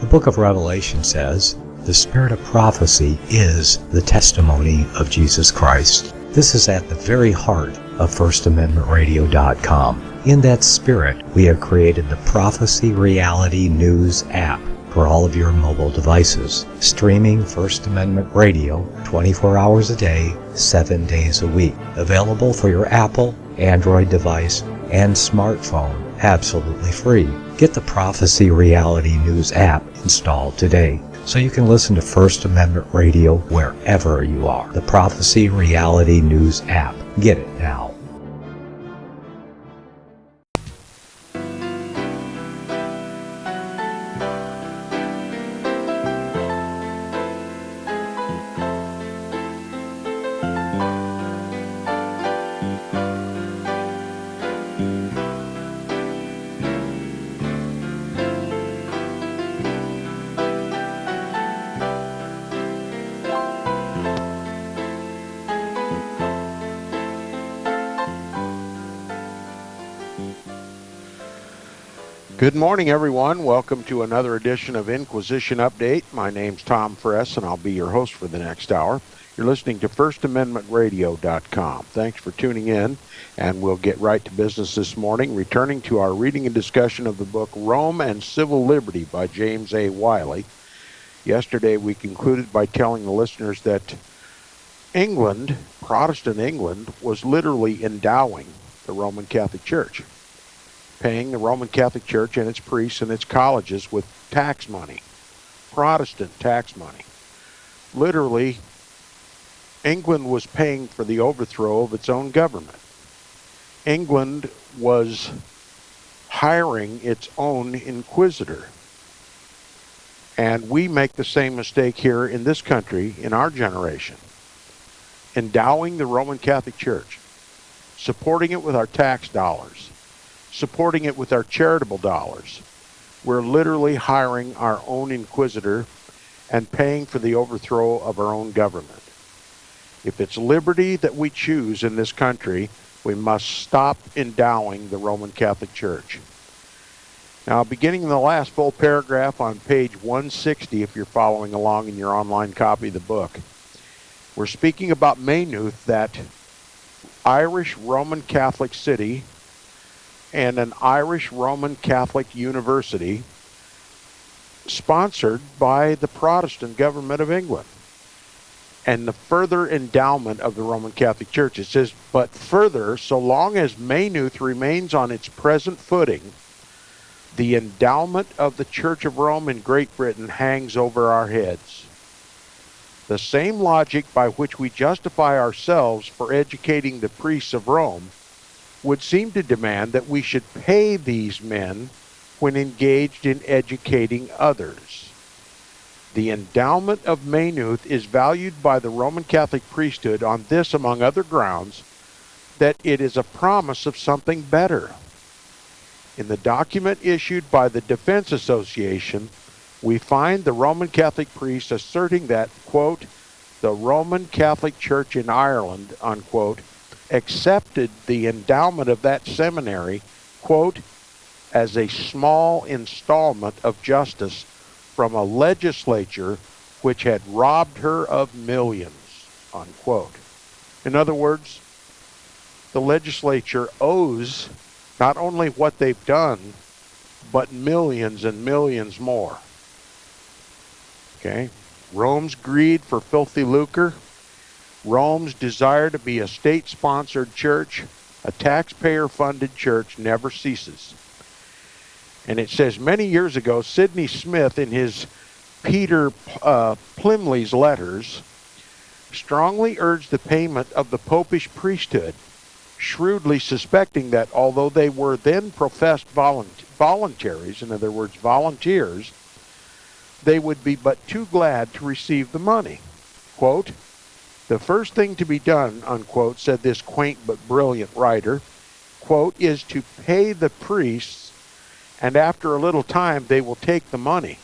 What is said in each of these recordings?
The book of Revelation says, "The spirit of prophecy is the testimony of Jesus Christ." This is at the very heart of FirstAmendmentRadio.com. In that spirit, we have created the Prophecy Reality News app for all of your mobile devices, streaming First Amendment Radio 24 hours a day, 7 days a week. Available for your Apple, Android device, and smartphone, absolutely free. Get the Prophecy Reality News app installed today, so you can listen to First Amendment Radio wherever you are. The Prophecy Reality News app. Get it now. Good morning, everyone. Welcome to another edition of Inquisition Update. My name's Tom Fress, and I'll be your host for the next hour. You're listening to FirstAmendmentRadio.com. Thanks for tuning in, and we'll get right to business this morning, returning to our reading and discussion of the book Rome and Civil Liberty by James A. Wiley. Yesterday, we concluded by telling the listeners that England, Protestant England, was literally endowing the Roman Catholic Church, paying the Roman Catholic Church and its priests and its colleges with tax money, Protestant tax money. Literally, England was paying for the overthrow of its own government. England was hiring its own inquisitor. And we make the same mistake here in this country, in our generation, endowing the Roman Catholic Church, supporting it with our tax dollars, supporting it with our charitable dollars. We're literally hiring our own inquisitor and paying for the overthrow of our own government. If it's liberty that we choose in this country, we must stop endowing the Roman Catholic Church. Now, beginning in the last full paragraph on page 160, if you're following along in your online copy of the book, we're speaking about Maynooth, that Irish Roman Catholic city and an Irish Roman Catholic university sponsored by the Protestant government of England, and the further endowment of the Roman Catholic Church. It says, but further, so long as Maynooth remains on its present footing, the endowment of the Church of Rome in Great Britain hangs over our heads. The same logic by which we justify ourselves for educating the priests of Rome would seem to demand that we should pay these men when engaged in educating others. The endowment of Maynooth is valued by the Roman Catholic priesthood on this, among other grounds, that it is a promise of something better. In the document issued by the Defense Association, we find the Roman Catholic priests asserting that, quote, the Roman Catholic Church in Ireland, unquote, accepted the endowment of that seminary, quote, as a small installment of justice from a legislature which had robbed her of millions, unquote. In other words, the legislature owes not only what they've done, but millions and millions more. Okay? Rome's greed for filthy lucre, Rome's desire to be a state-sponsored church, a taxpayer-funded church, never ceases. And it says, many years ago, Sidney Smith, in his Peter Plymley's letters, strongly urged the payment of the popish priesthood, shrewdly suspecting that although they were then professed voluntaries, in other words, volunteers, they would be but too glad to receive the money. Quote, the first thing to be done, unquote, said this quaint but brilliant writer, quote, is to pay the priests, and after a little time they will take the money.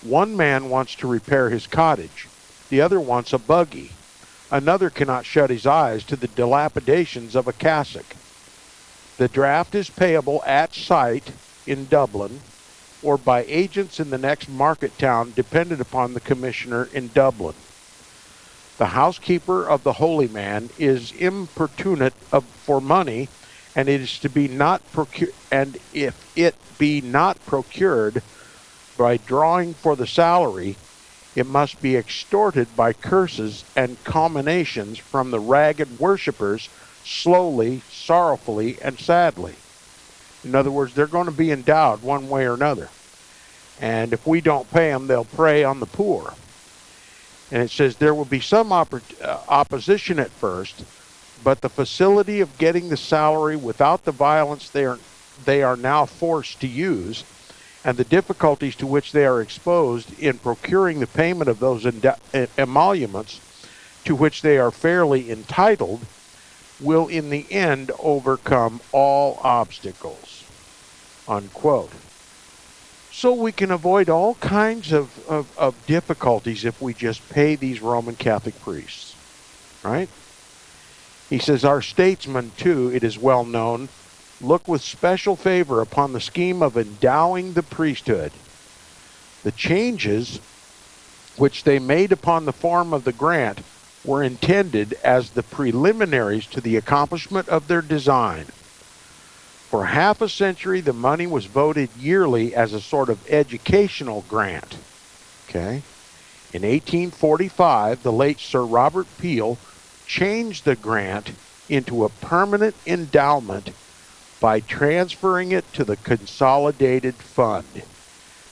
One man wants to repair his cottage. The other wants a buggy. Another cannot shut his eyes to the dilapidations of a cassock. The draft is payable at sight in Dublin, or by agents in the next market town dependent upon the commissioner in Dublin. The housekeeper of the holy man is importunate for money, and it is to be not procured, and if it be not procured by drawing for the salary, it must be extorted by curses and comminations from the ragged worshippers, slowly, sorrowfully, and sadly. In other words, they're going to be endowed one way or another. And if we don't pay them, they'll prey on the poor. And it says there will be some opposition at first, but the facility of getting the salary without the violence they are now forced to use, and the difficulties to which they are exposed in procuring the payment of those emoluments to which they are fairly entitled, will in the end overcome all obstacles. Unquote. So we can avoid all kinds of difficulties if we just pay these Roman Catholic priests, right? He says, our statesmen, too, it is well known, look with special favor upon the scheme of endowing the priesthood. The changes which they made upon the form of the grant were intended as the preliminaries to the accomplishment of their design. For half a century, the money was voted yearly as a sort of educational grant. Okay? In 1845, the late Sir Robert Peel changed the grant into a permanent endowment by transferring it to the consolidated fund.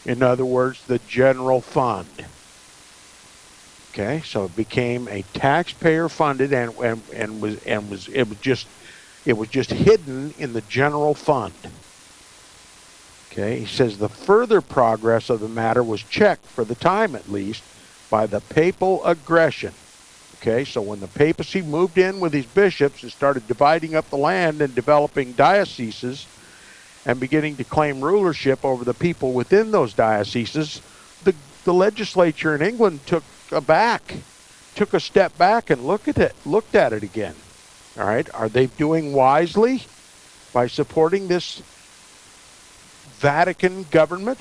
In other words, the general fund. Okay, so it became a taxpayer-funded and it was just hidden in the general fund. Okay, he says the further progress of the matter was checked, for the time at least, by the papal aggression. Okay, so when the papacy moved in with these bishops and started dividing up the land and developing dioceses and beginning to claim rulership over the people within those dioceses, the legislature in England took a step back and looked at it again. All right, are they doing wisely by supporting this Vatican government,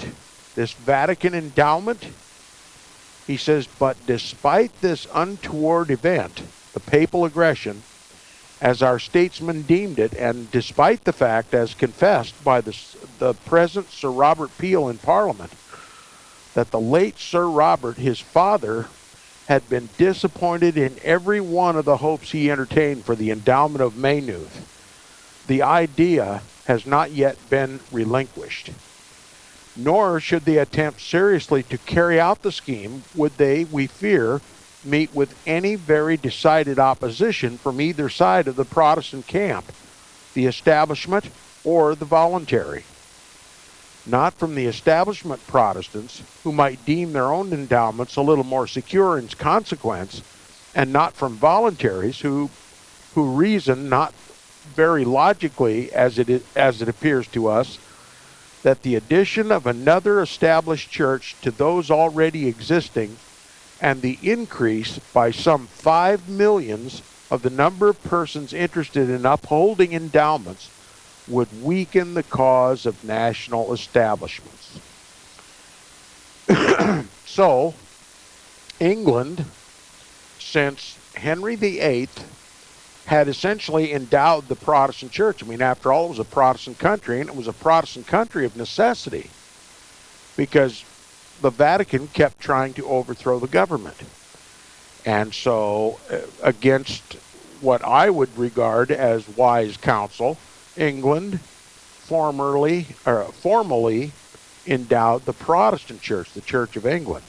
this Vatican endowment? He says, but despite this untoward event, the papal aggression, as our statesmen deemed it, and despite the fact, as confessed by the present Sir Robert Peel in Parliament, that the late Sir Robert, his father, had been disappointed in every one of the hopes he entertained for the endowment of Maynooth, the idea has not yet been relinquished. Nor should they attempt seriously to carry out the scheme, would they, we fear, meet with any very decided opposition from either side of the Protestant camp, the establishment or the voluntary. Not from the establishment Protestants, who might deem their own endowments a little more secure in consequence, and not from voluntaries who reason not very logically, as it appears to us, that the addition of another established church to those already existing and the increase by some 5 millions of the number of persons interested in upholding endowments would weaken the cause of national establishments. So, England, since Henry VIII had essentially endowed the Protestant church. I mean, after all, it was a Protestant country, and it was a Protestant country of necessity because the Vatican kept trying to overthrow the government. And so, against what I would regard as wise counsel, England formally endowed the Protestant church, the Church of England.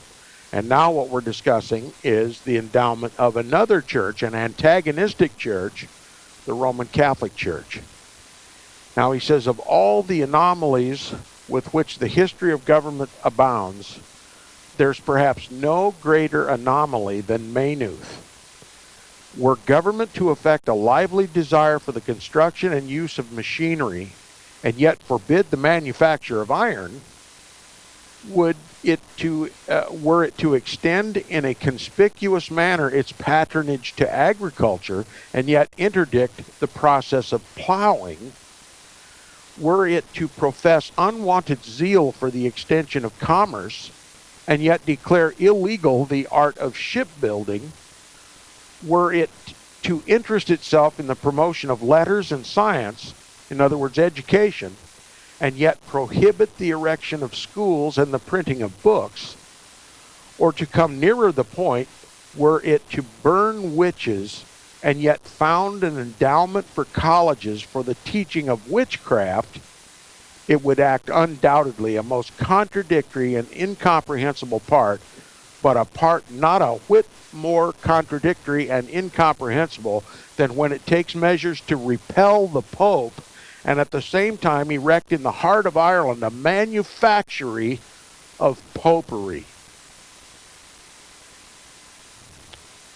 And now what we're discussing is the endowment of another church, an antagonistic church, the Roman Catholic Church. Now he says, of all the anomalies with which the history of government abounds, there's perhaps no greater anomaly than Maynooth. Were government to effect a lively desire for the construction and use of machinery, and yet forbid the manufacture of iron, were it to extend in a conspicuous manner its patronage to agriculture, and yet interdict the process of plowing, were it to profess unwanted zeal for the extension of commerce, and yet declare illegal the art of shipbuilding, were it to interest itself in the promotion of letters and science, in other words, education, and yet prohibit the erection of schools and the printing of books, or to come nearer the point, were it to burn witches and yet found an endowment for colleges for the teaching of witchcraft, it would act undoubtedly a most contradictory and incomprehensible part, but a part not a whit more contradictory and incomprehensible than when it takes measures to repel the Pope and at the same time erect in the heart of Ireland a manufactory of popery.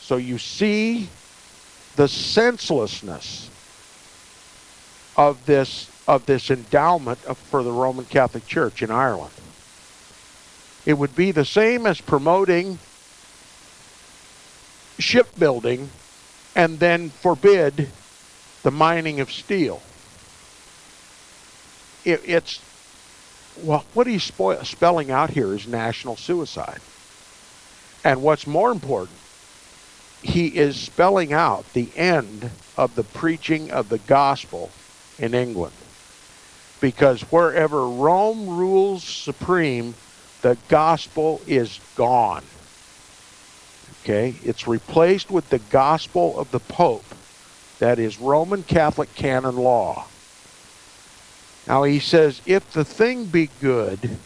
So you see the senselessness of this endowment for the Roman Catholic Church in Ireland. It would be the same as promoting shipbuilding and then forbid the mining of steel. What he's spelling out here is national suicide. And what's more important, he is spelling out the end of the preaching of the gospel in England. Because wherever Rome rules supreme, the gospel is gone. Okay? It's replaced with the gospel of the Pope. That is Roman Catholic canon law. Now he says, if the thing be good,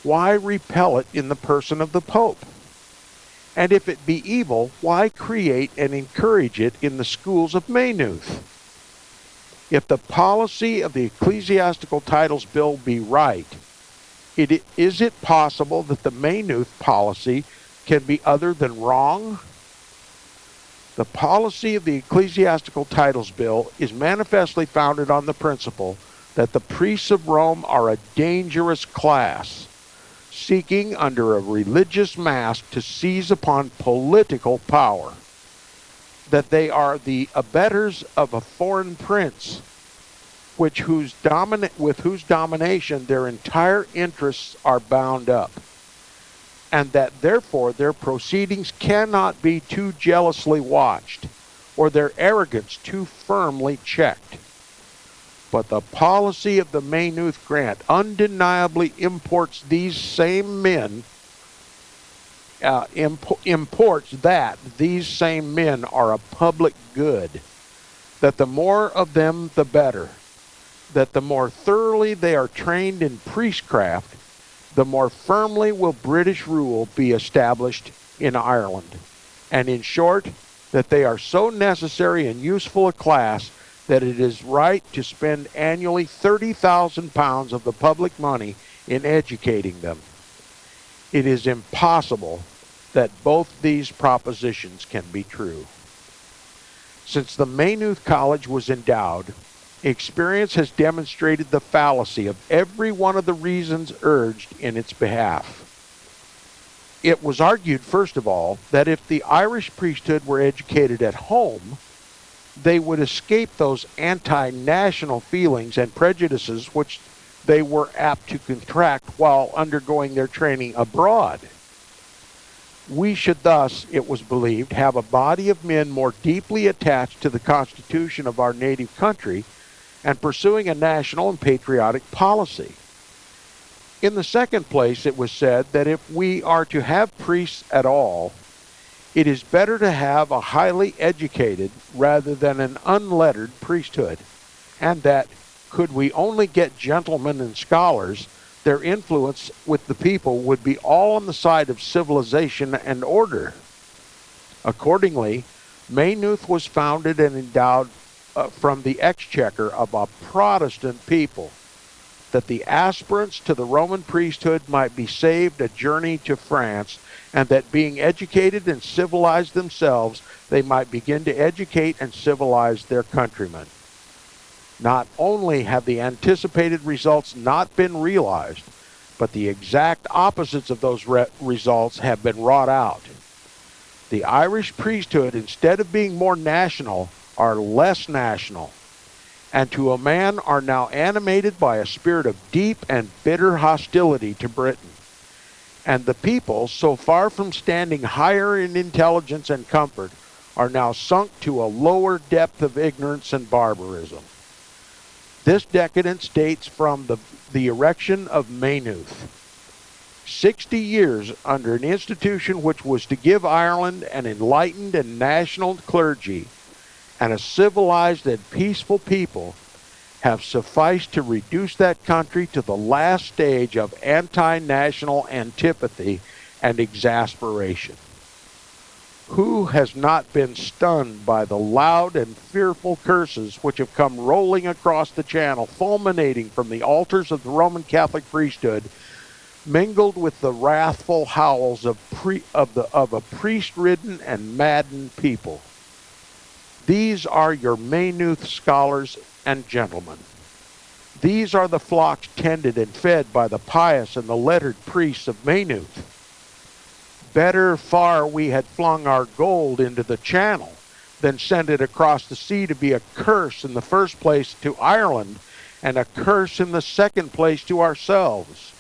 why repel it in the person of the Pope? And if it be evil, why create and encourage it in the schools of Maynooth? If the policy of the Ecclesiastical Titles Bill be right, is it possible that the Maynooth policy can be other than wrong? The policy of the Ecclesiastical Titles Bill is manifestly founded on the principle that the priests of Rome are a dangerous class, seeking under a religious mask to seize upon political power, that they are the abettors of a foreign prince, with whose domination their entire interests are bound up, and that therefore their proceedings cannot be too jealously watched, or their arrogance too firmly checked. But the policy of the Maynooth Grant undeniably imports these same men, imports that these same men are a public good, that the more of them the better, that the more thoroughly they are trained in priestcraft, the more firmly will British rule be established in Ireland, and in short, that they are so necessary and useful a class that it is right to spend annually £30,000 of the public money in educating them. It is impossible that both these propositions can be true. Since the Maynooth College was endowed, experience has demonstrated the fallacy of every one of the reasons urged in its behalf. It was argued, first of all, that if the Irish priesthood were educated at home, they would escape those anti-national feelings and prejudices which they were apt to contract while undergoing their training abroad. We should thus, it was believed, have a body of men more deeply attached to the Constitution of our native country and pursuing a national and patriotic policy. In the second place, it was said that if we are to have priests at all, it is better to have a highly educated rather than an unlettered priesthood, and that, could we only get gentlemen and scholars, their influence with the people would be all on the side of civilization and order. Accordingly, Maynooth was founded and endowed from the exchequer of a Protestant people, that the aspirants to the Roman priesthood might be saved a journey to France, and that being educated and civilized themselves, they might begin to educate and civilize their countrymen. Not only have the anticipated results not been realized, but the exact opposites of those results have been wrought out. The Irish priesthood, instead of being more national, are less national, and to a man are now animated by a spirit of deep and bitter hostility to Britain. And the people, so far from standing higher in intelligence and comfort, are now sunk to a lower depth of ignorance and barbarism. This decadence dates from the erection of Maynooth. 60 years under an institution which was to give Ireland an enlightened and national clergy and a civilized and peaceful people have sufficed to reduce that country to the last stage of anti-national antipathy and exasperation. Who has not been stunned by the loud and fearful curses which have come rolling across the channel, fulminating from the altars of the Roman Catholic priesthood, mingled with the wrathful howls of a priest-ridden and maddened people? These are your Maynooth scholars and gentlemen. These are the flocks tended and fed by the pious and the lettered priests of Maynooth. Better far we had flung our gold into the channel than send it across the sea to be a curse in the first place to Ireland and a curse in the second place to ourselves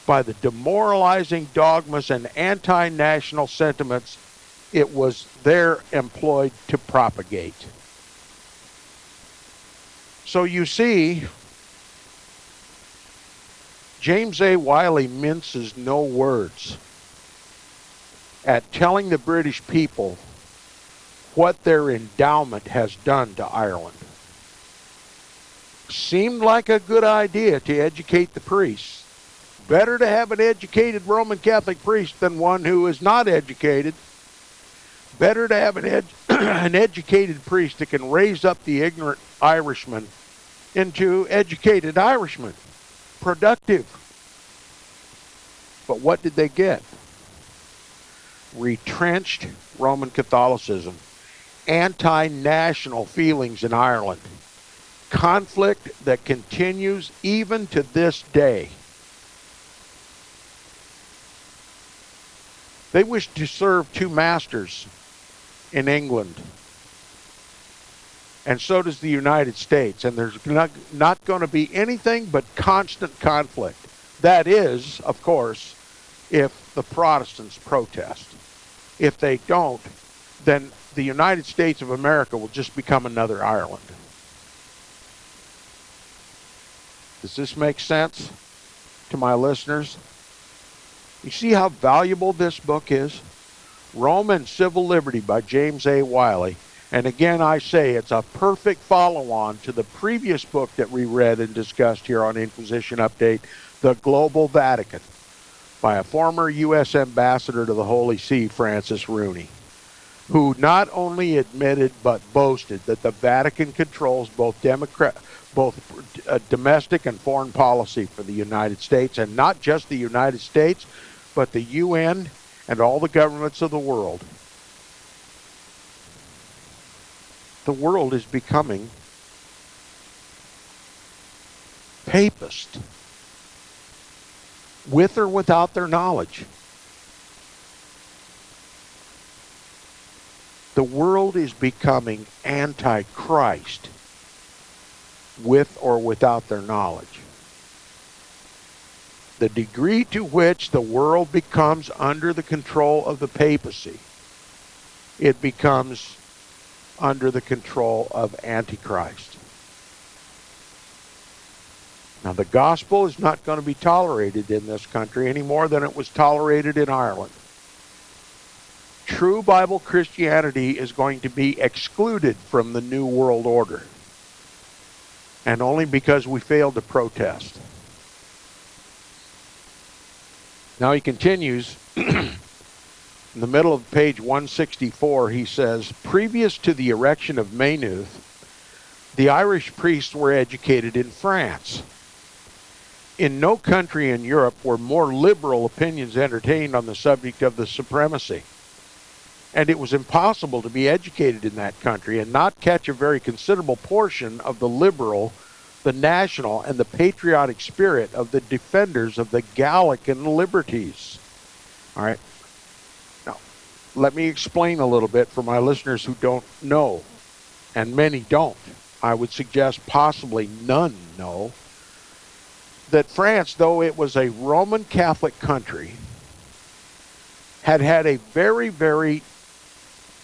by the demoralizing dogmas and anti-national sentiments it was there employed to propagate. So you see, James A. Wiley minces no words at telling the British people what their endowment has done to Ireland. Seemed like a good idea to educate the priests. Better to have an educated Roman Catholic priest than one who is not educated. Better to have an educated priest that can raise up the ignorant Irishman into educated Irishmen. Productive. But what did they get? Retrenched Roman Catholicism, anti-national feelings in Ireland, conflict that continues even to this day. They wish to serve two masters in England, and so does the United States, and there's not going to be anything but constant conflict. That is, of course, if the Protestants protest. If they don't, then the United States of America will just become another Ireland. Does this make sense to my listeners? You see how valuable this book is? Rome and Civil Liberty by James A. Wiley. And again, I say it's a perfect follow-on to the previous book that we read and discussed here on Inquisition Update, The Global Vatican, by a former U.S. ambassador to the Holy See, Francis Rooney, who not only admitted but boasted that the Vatican controls both domestic and foreign policy for the United States, and not just the United States, but the UN and all the governments of the world. The world is becoming papist, with or without their knowledge. The world is becoming anti-Christ, with or without their knowledge. The degree to which the world becomes under the control of the papacy, it becomes under the control of Antichrist. Now, the gospel is not going to be tolerated in this country any more than it was tolerated in Ireland. True Bible Christianity is going to be excluded from the New World Order, and only because we failed to protest. Now he continues, in the middle of page 164, he says, previous to the erection of Maynooth, the Irish priests were educated in France. In no country in Europe were more liberal opinions entertained on the subject of the supremacy. And it was impossible to be educated in that country and not catch a very considerable portion of the liberal, the national, and the patriotic spirit of the defenders of the Gallican liberties. All right. Now, let me explain a little bit for my listeners who don't know, and many don't. I would suggest possibly none know, that France, though it was a Roman Catholic country, had had a very, very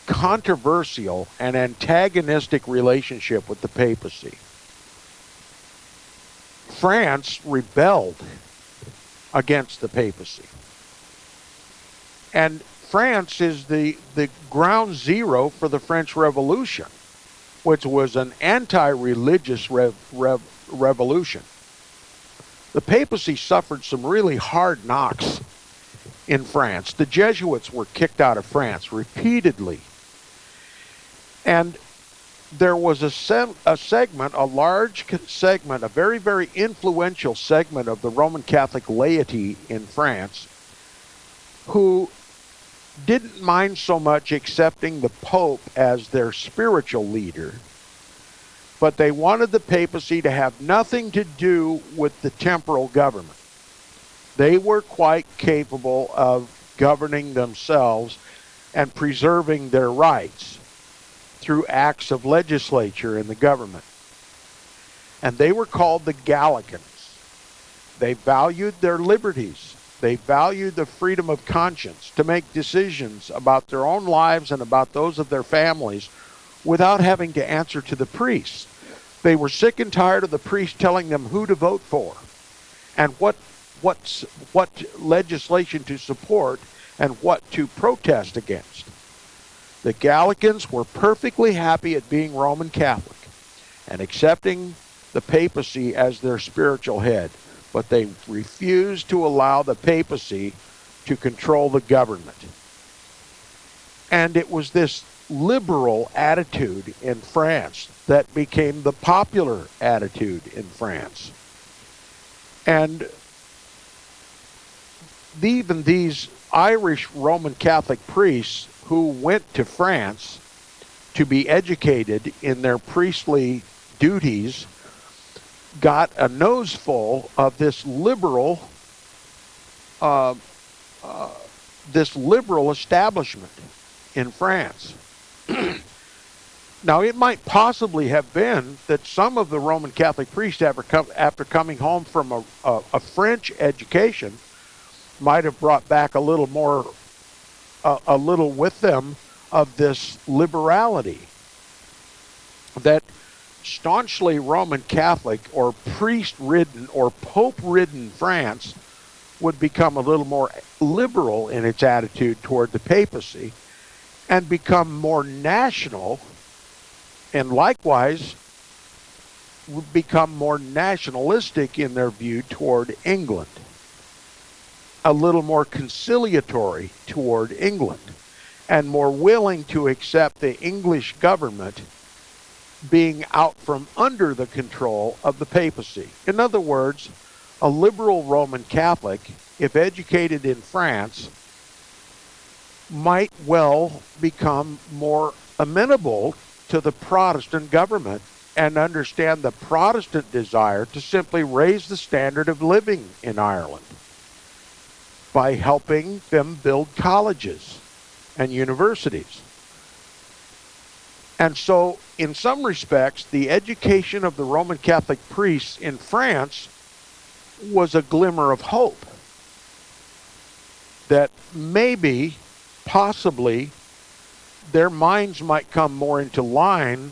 controversial and antagonistic relationship with the papacy. France rebelled against the papacy. And France is the ground zero for the French Revolution, which was an anti-religious revolution. The papacy suffered some really hard knocks in France. The Jesuits were kicked out of France repeatedly. And there was a segment, a large segment, a very, very influential segment of the Roman Catholic laity in France who didn't mind so much accepting the Pope as their spiritual leader, but they wanted the papacy to have nothing to do with the temporal government. They were quite capable of governing themselves and preserving their rights through acts of legislature in the government. And they were called the Gallicans. They valued their liberties. They valued the freedom of conscience to make decisions about their own lives and about those of their families without having to answer to the priests. They were sick and tired of the priest telling them who to vote for and what legislation to support and what to protest against. The Gallicans were perfectly happy at being Roman Catholic and accepting the papacy as their spiritual head, but they refused to allow the papacy to control the government. And it was this liberal attitude in France that became the popular attitude in France. And even these Irish Roman Catholic priests who went to France to be educated in their priestly duties got a nose full of this liberal establishment in France. Now, it might possibly have been that some of the Roman Catholic priests, after coming home from a French education, might have brought back a little with them of this liberality. That staunchly Roman Catholic or priest-ridden or pope-ridden France would become a little more liberal in its attitude toward the papacy and become more national, and likewise would become more nationalistic in their view toward England, a little more conciliatory toward England, and more willing to accept the English government being out from under the control of the papacy. In other words, a liberal Roman Catholic, if educated in France, might well become more amenable to the Protestant government and understand the Protestant desire to simply raise the standard of living in Ireland by helping them build colleges and universities. And so, in some respects, the education of the Roman Catholic priests in France was a glimmer of hope that maybe, possibly, their minds might come more into line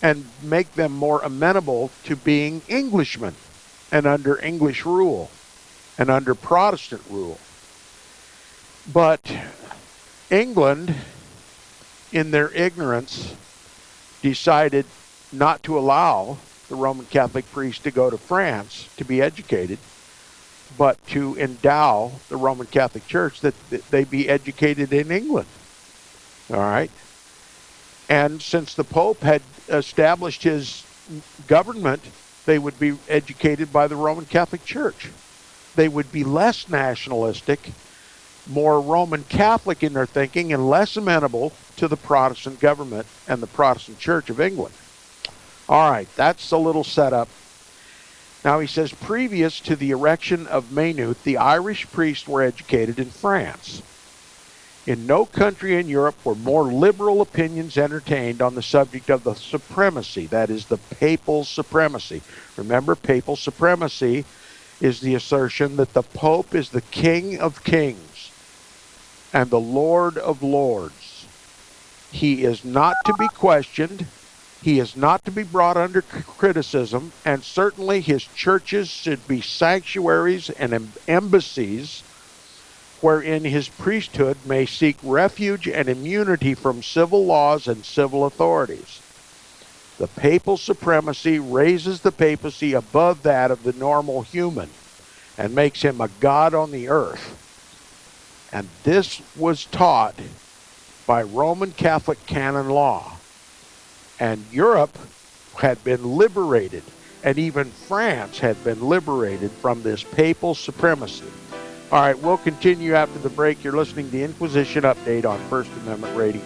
and make them more amenable to being Englishmen and under English rule and under Protestant rule. But England, in their ignorance, decided not to allow the Roman Catholic priests to go to France to be educated, but to endow the Roman Catholic Church that they be educated in England. All right? And since the Pope had established his government, they would be educated by the Roman Catholic Church. They would be less nationalistic, more Roman Catholic in their thinking, and less amenable to the Protestant government and the Protestant Church of England. All right, that's a little setup. Now he says, previous to the erection of Maynooth, the Irish priests were educated in France. In no country in Europe were more liberal opinions entertained on the subject of the supremacy, that is, the papal supremacy. Remember, papal supremacy is the assertion that the Pope is the King of Kings and the Lord of Lords. He is not to be questioned. He is not to be brought under criticism, and certainly his churches should be sanctuaries and embassies wherein his priesthood may seek refuge and immunity from civil laws and civil authorities. The papal supremacy raises the papacy above that of the normal human and makes him a god on the earth. And this was taught by Roman Catholic canon law. And Europe had been liberated, and even France had been liberated from this papal supremacy. All right, we'll continue after the break. You're listening to the Inquisition Update on First Amendment Radio.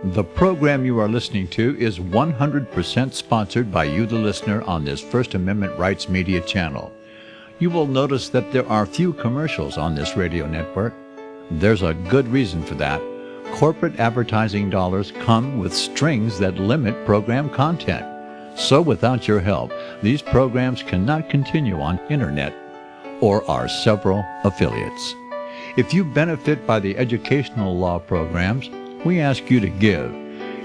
The program you are listening to is 100% sponsored by you, the listener, on this First Amendment Rights Media channel. You will notice that there are few commercials on this radio network. There's a good reason for that. Corporate advertising dollars come with strings that limit program content. So without your help, these programs cannot continue on internet or our several affiliates. If you benefit by the educational law programs, we ask you to give.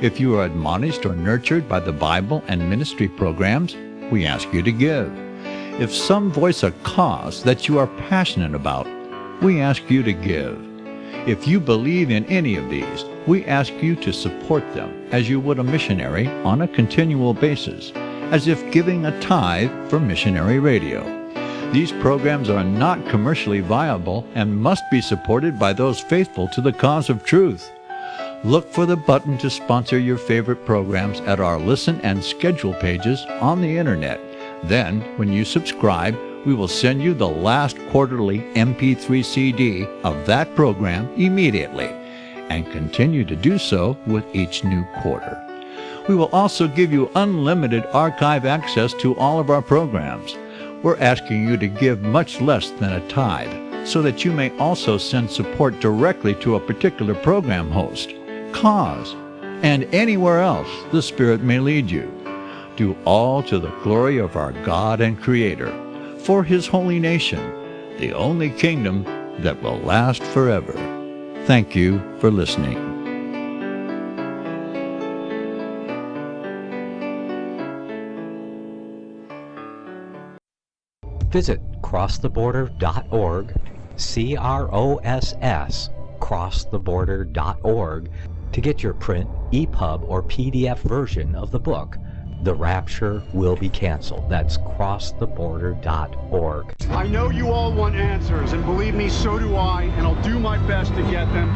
If you are admonished or nurtured by the Bible and ministry programs, we ask you to give. If some voice a cause that you are passionate about, we ask you to give. If you believe in any of these, we ask you to support them as you would a missionary on a continual basis, as if giving a tithe for missionary radio. These programs are not commercially viable and must be supported by those faithful to the cause of truth. Look for the button to sponsor your favorite programs at our listen and schedule pages on the internet. Then, when you subscribe, we will send you the last quarterly MP3 CD of that program immediately, and continue to do so with each new quarter. We will also give you unlimited archive access to all of our programs. We're asking you to give much less than a tithe, so that you may also send support directly to a particular program host, cause, and anywhere else the Spirit may lead you. Do all to the glory of our God and Creator, for His holy nation, the only kingdom that will last forever. Thank you for listening. Visit crosstheborder.org, CROSS, crosstheborder.org, to get your print, EPUB, or PDF version of the book, The Rapture Will Be Canceled. That's crosstheborder.org. I know you all want answers, and believe me, so do I, and I'll do my best to get them.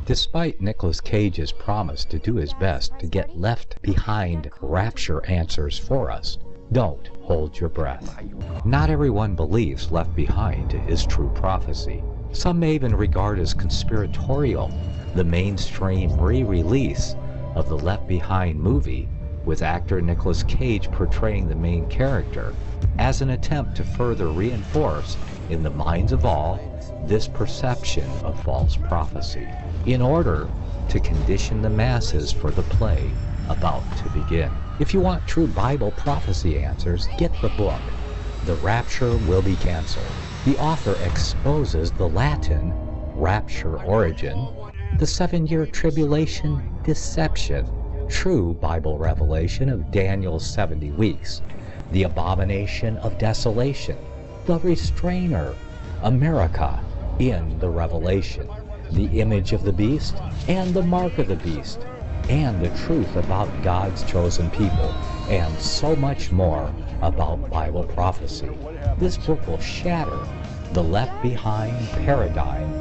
Despite Nicolas Cage's promise to do his best to get left behind rapture answers for us, don't hold your breath. Not everyone believes Left Behind is true prophecy. Some may even regard as conspiratorial the mainstream re-release of the Left Behind movie, with actor Nicolas Cage portraying the main character, as an attempt to further reinforce in the minds of all this perception of false prophecy, in order to condition the masses for the play about to begin. If you want true Bible prophecy answers, get the book, The Rapture Will Be Canceled. The author exposes the Latin rapture origin, the 7-year tribulation deception, true Bible revelation of Daniel's 70 weeks, the abomination of desolation, the restrainer, America in the Revelation, the image of the beast and the mark of the beast, and the truth about God's chosen people, and so much more about Bible prophecy. This book will shatter the Left Behind paradigm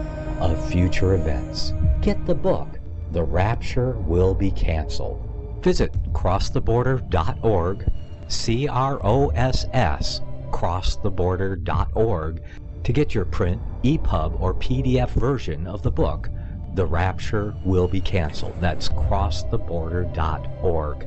of future events. Get the book, The Rapture Will Be Canceled. Visit crosstheborder.org, CROSS, crosstheborder.org, to get your print, EPUB, or PDF version of the book, The Rapture Will Be Canceled. That's crosstheborder.org.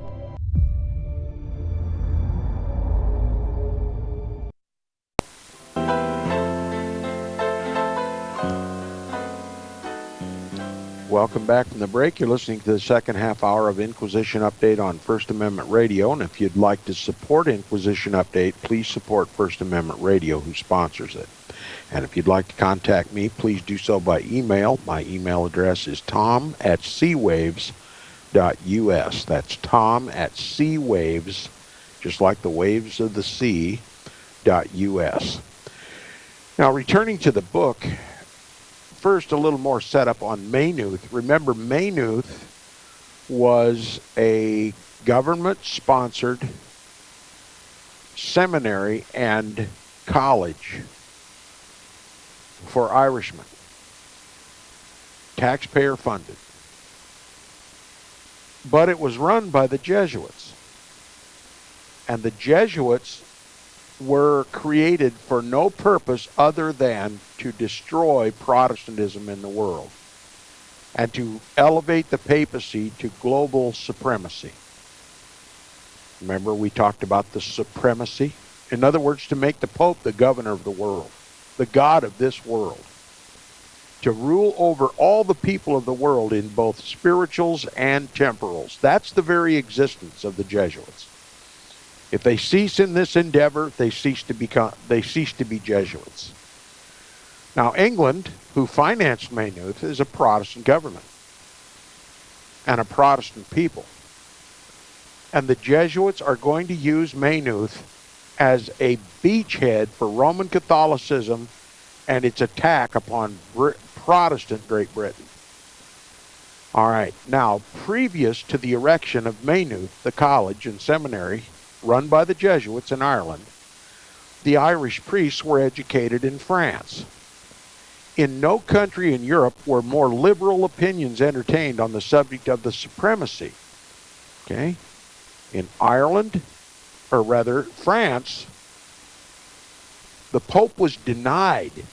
Welcome back from the break. You're listening to the second half hour of Inquisition Update on First Amendment Radio. And if you'd like to support Inquisition Update, please support First Amendment Radio, who sponsors it. And if you'd like to contact me, please do so by email. My email address is tom@seawaves.us. That's tom@seawaves, just like the waves of the sea, .us. Now, returning to the book, first, a little more setup on Maynooth. Remember, Maynooth was a government-sponsored seminary and college for Irishmen, taxpayer-funded. But it was run by the Jesuits. And the Jesuits were created for no purpose other than to destroy Protestantism in the world and to elevate the papacy to global supremacy. Remember, we talked about the supremacy? In other words, to make the Pope the governor of the world, the God of this world, to rule over all the people of the world in both spirituals and temporals. That's the very existence of the Jesuits. If they cease in this endeavor, they cease to be Jesuits. Now, England, who financed Maynooth, is a Protestant government and a Protestant people. And the Jesuits are going to use Maynooth as a beachhead for Roman Catholicism and its attack upon Protestant Great Britain. All right, now, previous to the erection of Maynooth, the college and seminary run by the Jesuits in Ireland, the Irish priests were educated in France. In no country in Europe were more liberal opinions entertained on the subject of the supremacy. Okay? In Ireland, or rather France, the Pope was denied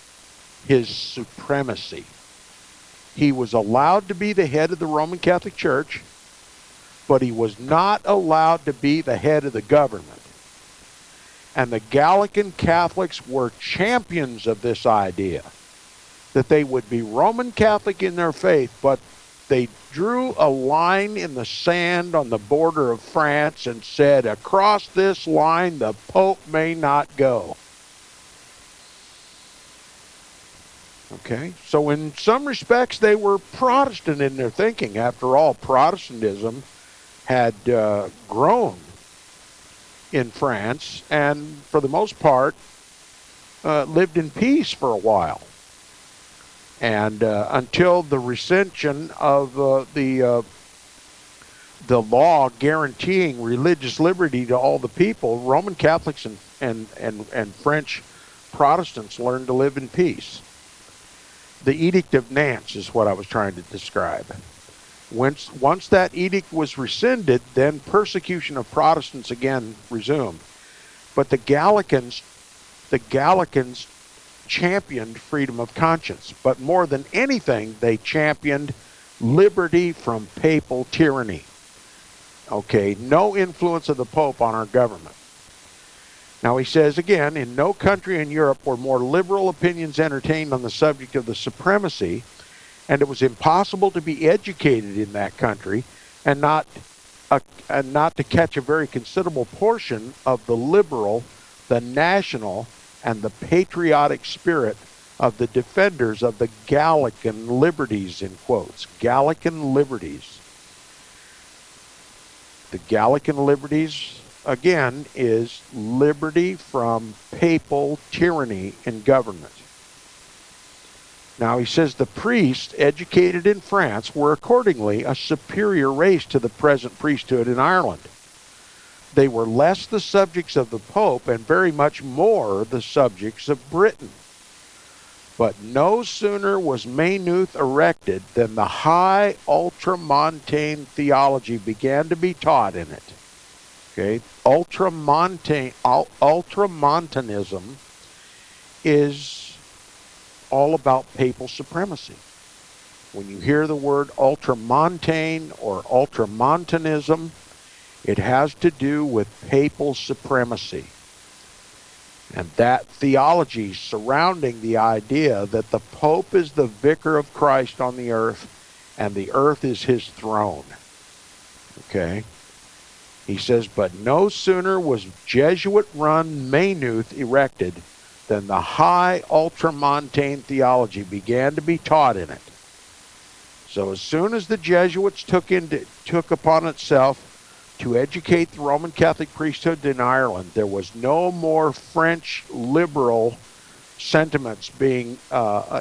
his supremacy. He was allowed to be the head of the Roman Catholic Church, but he was not allowed to be the head of the government. And the Gallican Catholics were champions of this idea, that they would be Roman Catholic in their faith, but they drew a line in the sand on the border of France and said, across this line, the Pope may not go. Okay, so in some respects, they were Protestant in their thinking. After all, Protestantism had grown in France and, for the most part, lived in peace for a while. And until the rescission of the law guaranteeing religious liberty to all the people, Roman Catholics and French Protestants learned to live in peace. The Edict of Nantes is what I was trying to describe. Once that edict was rescinded, then persecution of Protestants again resumed. But the Gallicans championed freedom of conscience. But more than anything, they championed liberty from papal tyranny. Okay, no influence of the Pope on our government. Now he says again, in no country in Europe were more liberal opinions entertained on the subject of the supremacy, and it was impossible to be educated in that country and not to catch a very considerable portion of the liberal, the national, and the patriotic spirit of the defenders of the Gallican liberties, in quotes. Gallican liberties. The Gallican liberties, again, is liberty from papal tyranny in government. Now, he says the priests educated in France were accordingly a superior race to the present priesthood in Ireland. They were less the subjects of the Pope and very much more the subjects of Britain. But no sooner was Maynooth erected than the high ultramontane theology began to be taught in it. Okay, ultramontanism is all about papal supremacy. When you hear the word ultramontane or ultramontanism, it has to do with papal supremacy. And that theology surrounding the idea that the Pope is the vicar of Christ on the earth and the earth is his throne. Okay? He says, but no sooner was Jesuit-run Maynooth erected than the high ultramontane theology began to be taught in it. So as soon as the Jesuits took upon itself to educate the Roman Catholic priesthood in Ireland, there was no more French liberal sentiments being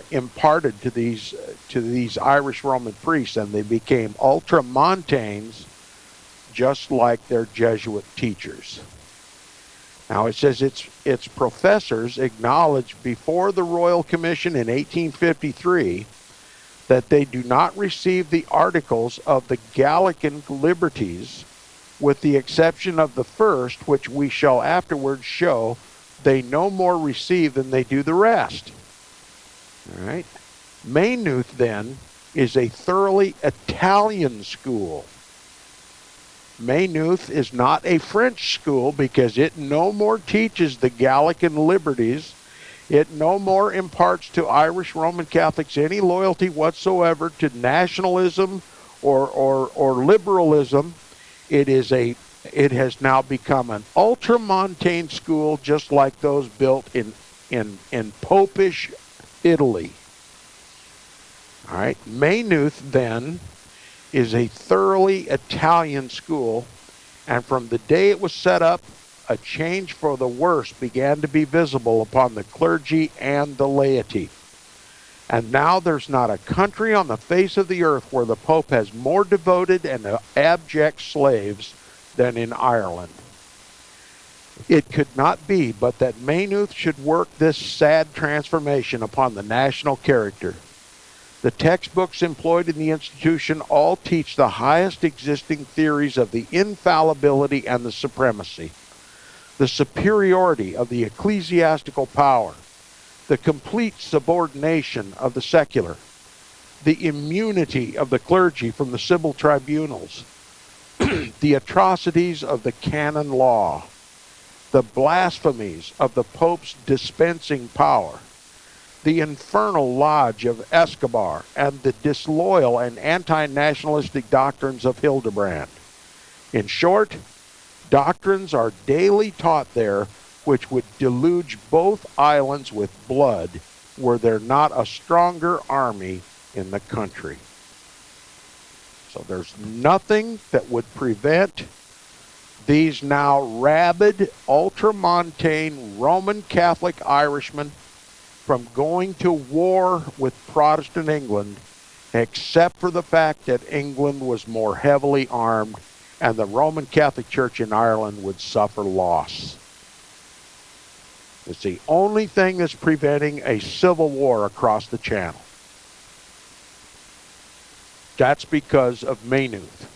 imparted to these Irish Roman priests, and they became ultramontanes, just like their Jesuit teachers. Now it says its professors acknowledged before the Royal Commission in 1853 that they do not receive the articles of the Gallican liberties, with the exception of the first, which we shall afterwards show they no more receive than they do the rest. All right. Maynooth, then, is a thoroughly Italian school. Maynooth is not a French school because it no more teaches the Gallican liberties. It no more imparts to Irish Roman Catholics any loyalty whatsoever to nationalism or liberalism. It has now become an ultramontane school, just like those built in Popish Italy. All right, Maynooth then is a thoroughly Italian school, and from the day it was set up, a change for the worse began to be visible upon the clergy and the laity. And now there's not a country on the face of the earth where the Pope has more devoted and abject slaves than in Ireland. It could not be but that Maynooth should work this sad transformation upon the national character. The textbooks employed in the institution all teach the highest existing theories of the infallibility and the supremacy, the superiority of the ecclesiastical power, the complete subordination of the secular, the immunity of the clergy from the civil tribunals, the atrocities of the canon law, the blasphemies of the Pope's dispensing power, the infernal lodge of Escobar, and the disloyal and anti-nationalistic doctrines of Hildebrand. In short, doctrines are daily taught there which would deluge both islands with blood were there not a stronger army in the country. So there's nothing that would prevent these now rabid, ultramontane Roman Catholic Irishmen from going to war with Protestant England, except for the fact that England was more heavily armed and the Roman Catholic Church in Ireland would suffer loss. It's the only thing that's preventing a civil war across the channel. That's because of Maynooth,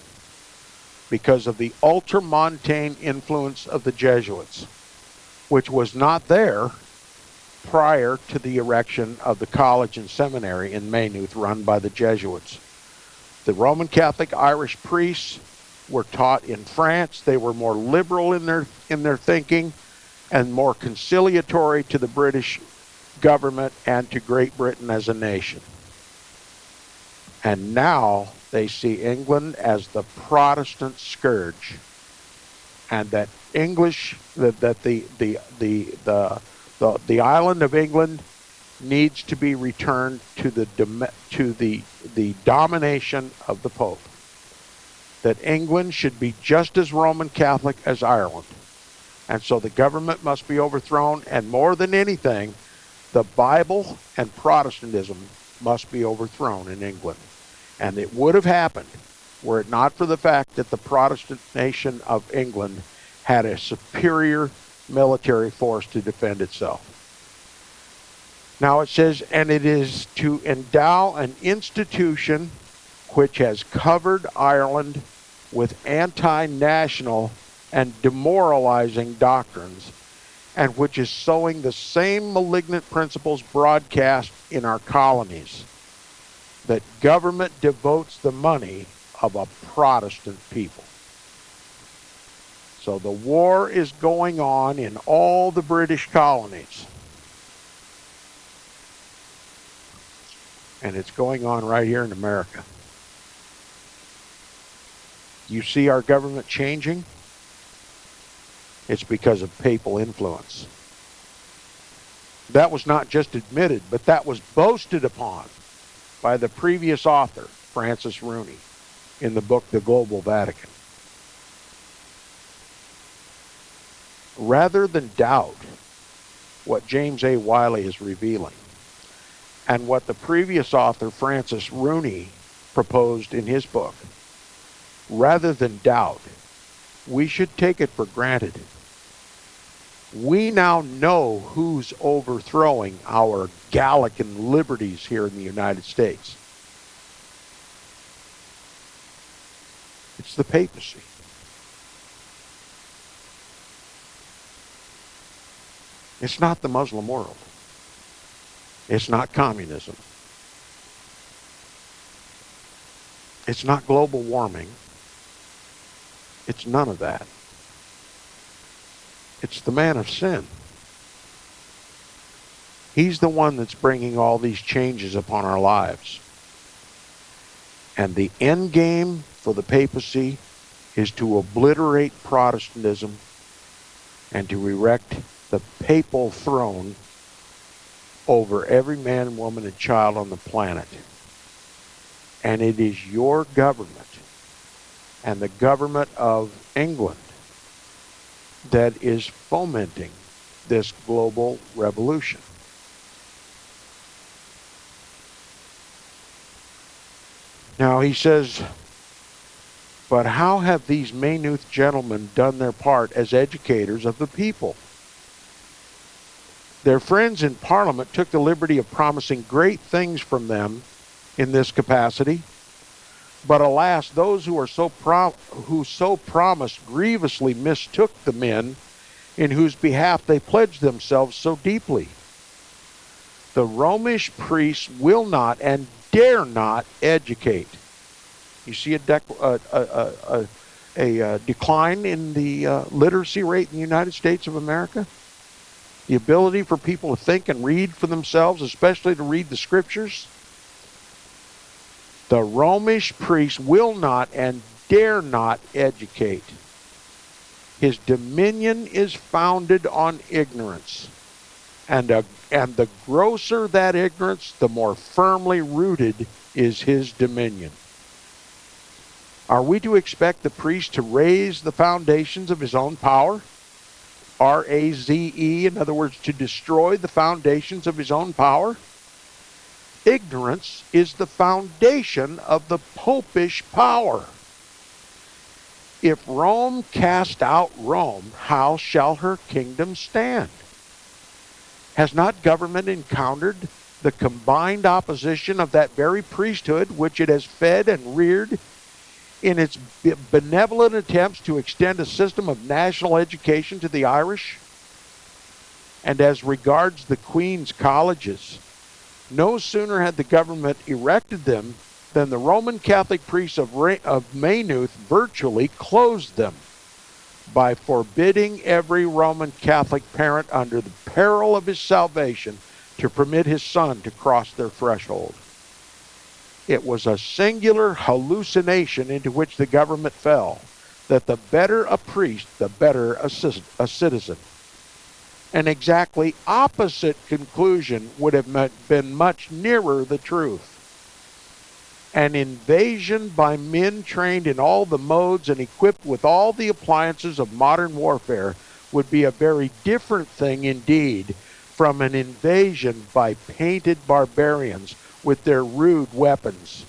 because of the ultramontane influence of the Jesuits, which was not there prior to the erection of the college and seminary in Maynooth run by the Jesuits. The Roman Catholic Irish priests were taught in France. They were more liberal in their thinking and more conciliatory to the British government and to Great Britain as a nation. And now they see England as the Protestant scourge, and that the island of England needs to be returned to the domination of the Pope. That England should be just as Roman Catholic as Ireland. And so the government must be overthrown, and more than anything, the Bible and Protestantism must be overthrown in England. And it would have happened were it not for the fact that the Protestant nation of England had a superior military force to defend itself. Now it says, and it is to endow an institution which has covered Ireland with anti-national and demoralizing doctrines, and which is sowing the same malignant principles broadcast in our colonies, that government devotes the money of a Protestant people. So the war is going on in all the British colonies. And it's going on right here in America. You see our government changing? It's because of papal influence. That was not just admitted, but that was boasted upon by the previous author, Francis Rooney, in the book The Global Vatican. Rather than doubt what James A. Wiley is revealing and what the previous author, Francis Rooney, proposed in his book, rather than doubt, we should take it for granted. We now know who's overthrowing our Gallican liberties here in the United States. It's the papacy. It's not the Muslim world. It's not communism. It's not global warming. It's none of that. It's the man of sin. He's the one that's bringing all these changes upon our lives. And the end game for the papacy is to obliterate Protestantism and to erect the papal throne over every man, woman, and child on the planet. And it is your government and the government of England that is fomenting this global revolution. Now he says, but how have these Maynooth gentlemen done their part as educators of the people? Their friends in Parliament took the liberty of promising great things from them in this capacity. But alas, those who so promised grievously mistook the men in whose behalf they pledged themselves so deeply. The Romish priests will not and dare not educate. You see a decline in the literacy rate in the United States of America? The ability for people to think and read for themselves, especially to read the scriptures. The Romish priest will not and dare not educate. His dominion is founded on ignorance. And the grosser that ignorance, the more firmly rooted is his dominion. Are we to expect the priest to raise the foundations of his own power? R-A-Z-E, in other words, to destroy the foundations of his own power? Ignorance is the foundation of the popish power. If Rome cast out Rome, how shall her kingdom stand? Has not government encountered the combined opposition of that very priesthood which it has fed and reared in its benevolent attempts to extend a system of national education to the Irish? And as regards the Queen's colleges, no sooner had the government erected them than the Roman Catholic priests of Maynooth virtually closed them by forbidding every Roman Catholic parent under the peril of his salvation to permit his son to cross their threshold. It was a singular hallucination into which the government fell, that the better a priest, the better a citizen. An exactly opposite conclusion would have been much nearer the truth. An invasion by men trained in all the modes and equipped with all the appliances of modern warfare would be a very different thing indeed from an invasion by painted barbarians with their rude weapons.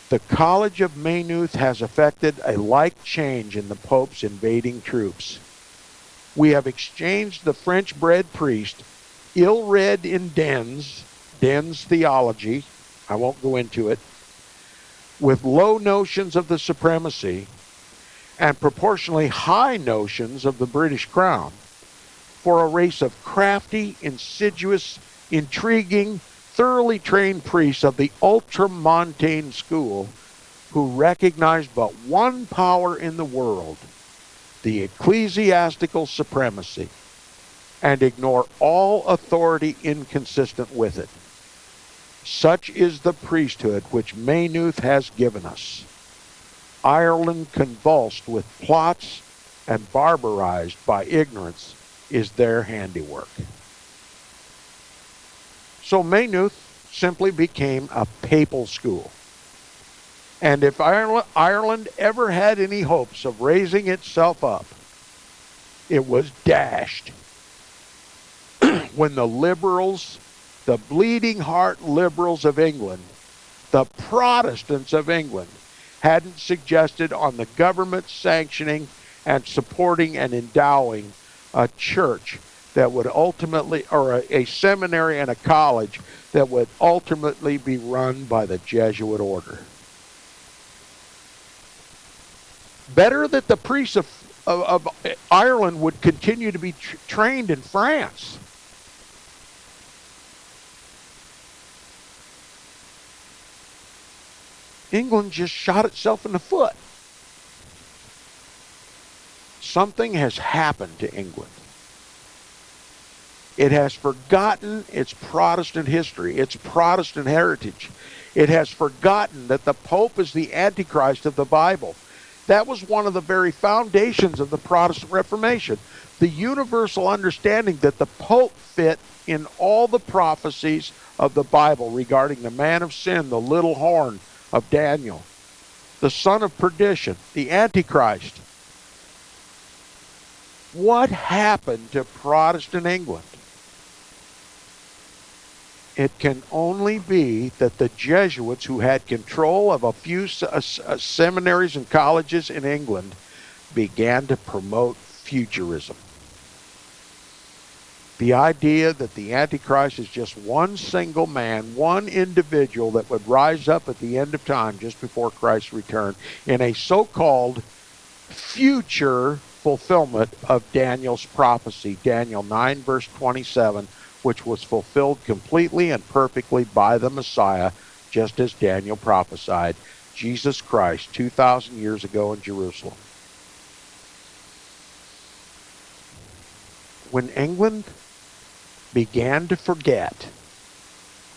The College of Maynooth has effected a like change in the Pope's invading troops. We have exchanged the French-bred priest ill-read in dens theology, I won't go into it, with low notions of the supremacy and proportionally high notions of the British crown, for a race of crafty, insidious, intriguing, thoroughly trained priests of the ultramontane school who recognize but one power in the world, the ecclesiastical supremacy, and ignore all authority inconsistent with it. Such is the priesthood which Maynooth has given us. Ireland convulsed with plots and barbarized by ignorance is their handiwork. So Maynooth simply became a papal school. And if Ireland ever had any hopes of raising itself up, it was dashed when the liberals, the bleeding heart liberals of England, the Protestants of England, hadn't suggested on the government sanctioning and supporting and endowing a church that would ultimately, or a seminary and a college that would ultimately be run by the Jesuit order. Better that the priests of Ireland would continue to be trained in France. England just shot itself in the foot. Something has happened to England. It has forgotten its Protestant history, its Protestant heritage. It has forgotten that the Pope is the Antichrist of the Bible. That was one of the very foundations of the Protestant Reformation. The universal understanding that the Pope fit in all the prophecies of the Bible regarding the man of sin, the little horn of Daniel, the son of perdition, the Antichrist. What happened to Protestant England? It can only be that the Jesuits, who had control of a few seminaries and colleges in England, began to promote futurism. The idea that the Antichrist is just one single man, one individual that would rise up at the end of time just before Christ's return in a so-called future fulfillment of Daniel's prophecy, Daniel 9 verse 27, which was fulfilled completely and perfectly by the Messiah, just as Daniel prophesied, Jesus Christ, 2,000 years ago in Jerusalem. When England began to forget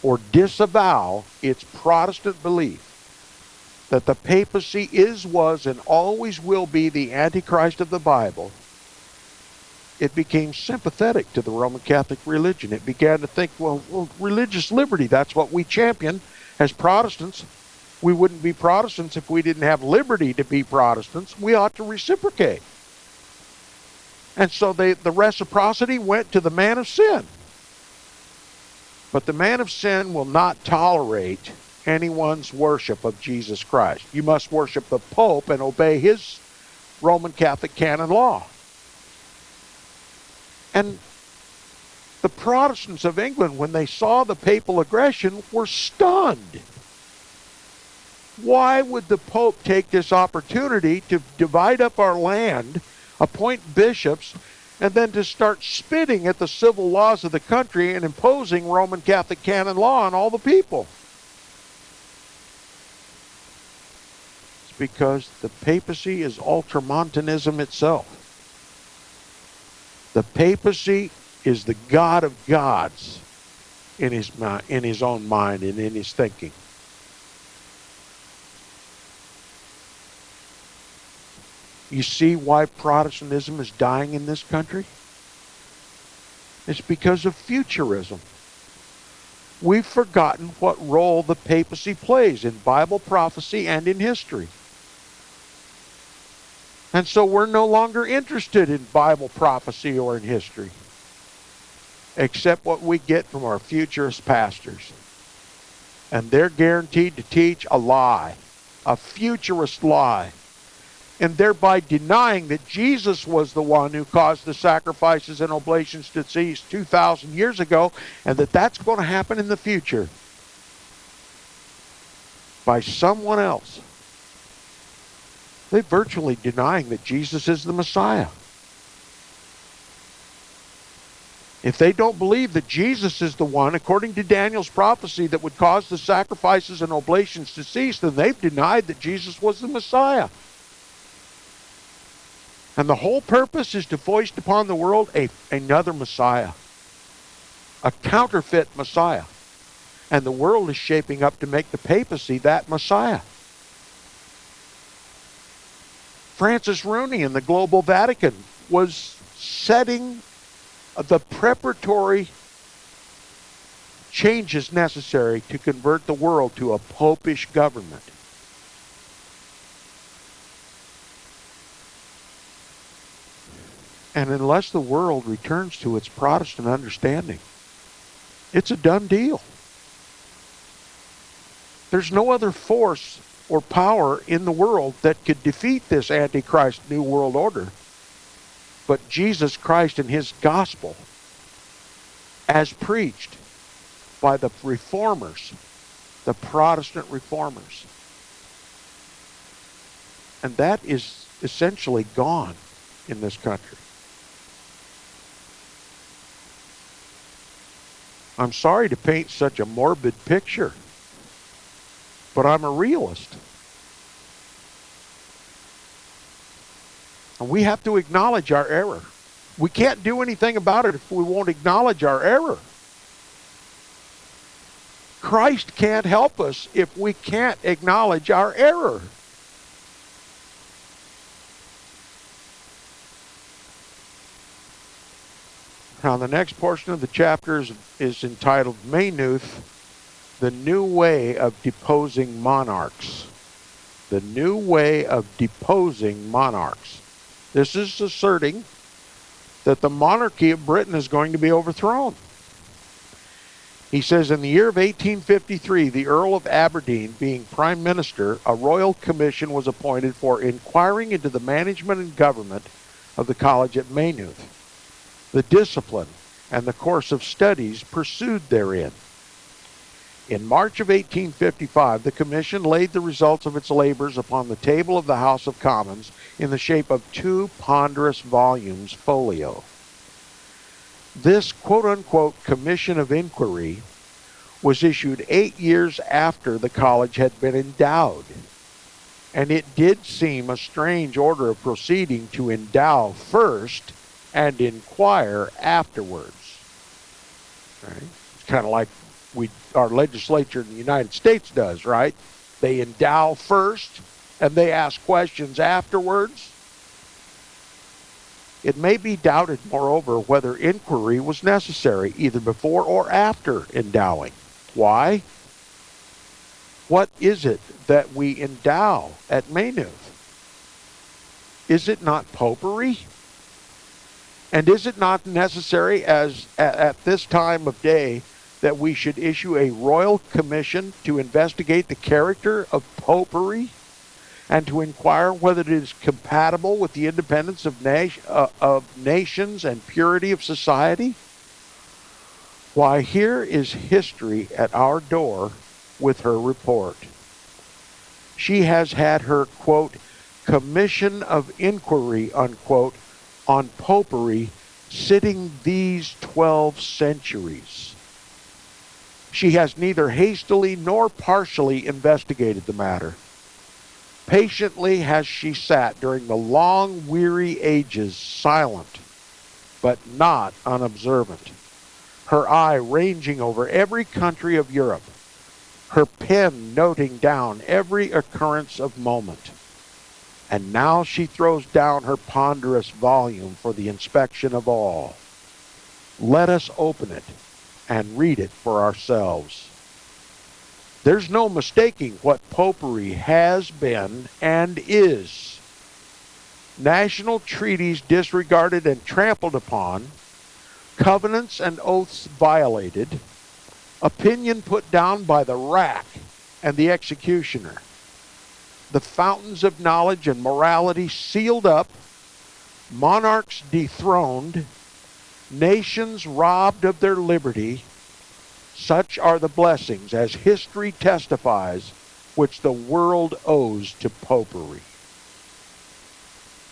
or disavow its Protestant belief that the papacy is, was, and always will be the Antichrist of the Bible, it became sympathetic to the Roman Catholic religion. It began to think, well, religious liberty, that's what we champion as Protestants. We wouldn't be Protestants if we didn't have liberty to be Protestants. We ought to reciprocate. And so the reciprocity went to the man of sin. But the man of sin will not tolerate anyone's worship of Jesus Christ. You must worship the Pope and obey his Roman Catholic canon law. And the Protestants of England, when they saw the papal aggression, were stunned. Why would the Pope take this opportunity to divide up our land, appoint bishops, and then to start spitting at the civil laws of the country and imposing Roman Catholic canon law on all the people? It's because the papacy is ultramontanism itself. The papacy is the God of gods in his own mind and in his thinking. You see why Protestantism is dying in this country? It's because of futurism. We've forgotten what role the papacy plays in Bible prophecy and in history. And so we're no longer interested in Bible prophecy or in history, except what we get from our futurist pastors. And they're guaranteed to teach a lie, a futurist lie. and thereby denying that Jesus was the one who caused the sacrifices and oblations to cease 2,000 years ago, and that that's going to happen in the future by someone else. They're virtually denying that Jesus is the Messiah. If they don't believe that Jesus is the one, according to Daniel's prophecy, that would cause the sacrifices and oblations to cease, then they've denied that Jesus was the Messiah. And the whole purpose is to foist upon the world another Messiah, a counterfeit Messiah. And the world is shaping up to make the papacy that Messiah. Francis Rooney in the Global Vatican was setting the preparatory changes necessary to convert the world to a popish government. And unless the world returns to its Protestant understanding, it's a done deal. There's no other force or power in the world that could defeat this Antichrist New World Order but Jesus Christ and his gospel as preached by the reformers, the Protestant reformers. And that is essentially gone in this country. I'm sorry to paint such a morbid picture, but I'm a realist. And we have to acknowledge our error. We can't do anything about it if we won't acknowledge our error. Christ can't help us if we can't acknowledge our error. Now, the next portion of the chapter is entitled Maynooth, the New Way of Deposing Monarchs. The New Way of Deposing Monarchs. This is asserting that the monarchy of Britain is going to be overthrown. He says, in the year of 1853, the Earl of Aberdeen being Prime Minister, a royal commission was appointed for inquiring into the management and government of the college at Maynooth, the discipline and the course of studies pursued therein. In March of 1855, the commission laid the results of its labors upon the table of the House of Commons in the shape of 2 ponderous volumes folio. This quote-unquote commission of inquiry was issued 8 years after the college had been endowed. And it did seem a strange order of proceeding to endow first and inquire afterwards. Right? It's kind of like our legislature in the United States does, right? They endow first and they ask questions afterwards. It may be doubted, moreover, whether inquiry was necessary either before or after endowing. Why? What is it that we endow at Maynooth? Is it not popery? And is it not necessary as at this time of day that we should issue a royal commission to investigate the character of popery and to inquire whether it is compatible with the independence of nations and purity of society? Why, here is history at our door with her report. She has had her, quote, commission of inquiry, unquote, on popery sitting these 12 centuries. She has neither hastily nor partially investigated the matter. Patiently has she sat during the long, weary ages, silent, but not unobservant, her eye ranging over every country of Europe, her pen noting down every occurrence of moment. And now she throws down her ponderous volume for the inspection of all. Let us open it and read it for ourselves. There's no mistaking what popery has been and is. National treaties disregarded and trampled upon, covenants and oaths violated, opinion put down by the rack and the executioner. the fountains of knowledge and morality sealed up, monarchs dethroned, nations robbed of their liberty. Such are the blessings, as history testifies, which the world owes to popery.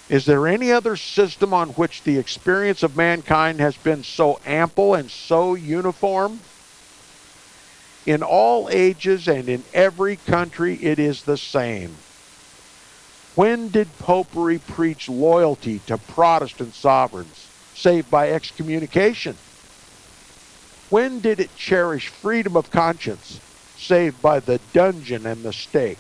Is there any other system on which the experience of mankind has been so ample and so uniform? In all ages and in every country, it is the same. When did popery preach loyalty to Protestant sovereigns, save by excommunication? When did it cherish freedom of conscience, save by the dungeon and the stake?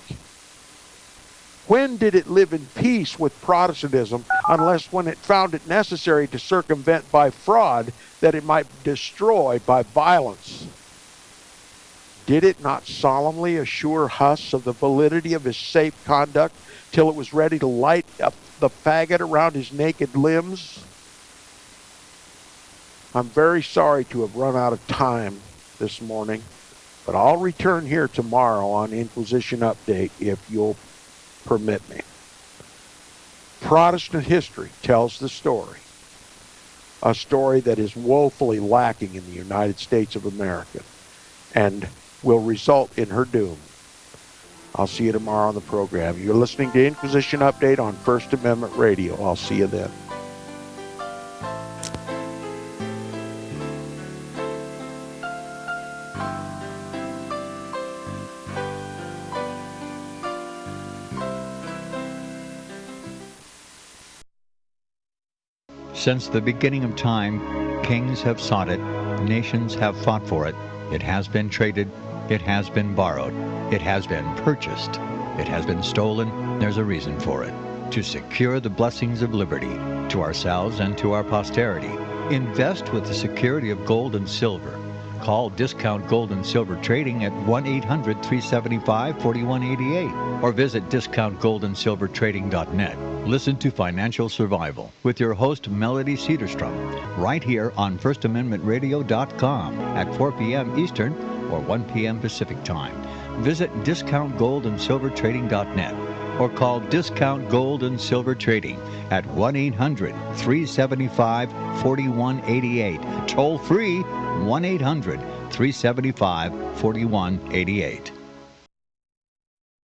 When did it live in peace with Protestantism, unless when it found it necessary to circumvent by fraud that it might destroy by violence? Did it not solemnly assure Huss of the validity of his safe conduct till it was ready to light up the faggot around his naked limbs? I'm very sorry to have run out of time this morning, but I'll return here tomorrow on Inquisition Update if you'll permit me. Protestant history tells the story, a story that is woefully lacking in the United States of America and will result in her doom. I'll see you tomorrow on the program. You're listening to Inquisition Update on First Amendment Radio. I'll see you then. Since the beginning of time, kings have sought it, nations have fought for it. It has been traded, it has been borrowed, it has been purchased, it has been stolen. There's a reason for it. To secure the blessings of liberty to ourselves and to our posterity. Invest with the security of gold and silver. Call Discount Gold and Silver Trading at 1-800-375-4188 or visit discountgoldandsilvertrading.net. Listen to Financial Survival with your host, Melody Cedarstrom, right here on FirstAmendmentRadio.com at 4 p.m. Eastern or 1 p.m. Pacific Time. Visit discountgoldandsilvertrading.net or call Discount Gold and Silver Trading at 1-800-375-4188. Toll free, 1-800-375-4188.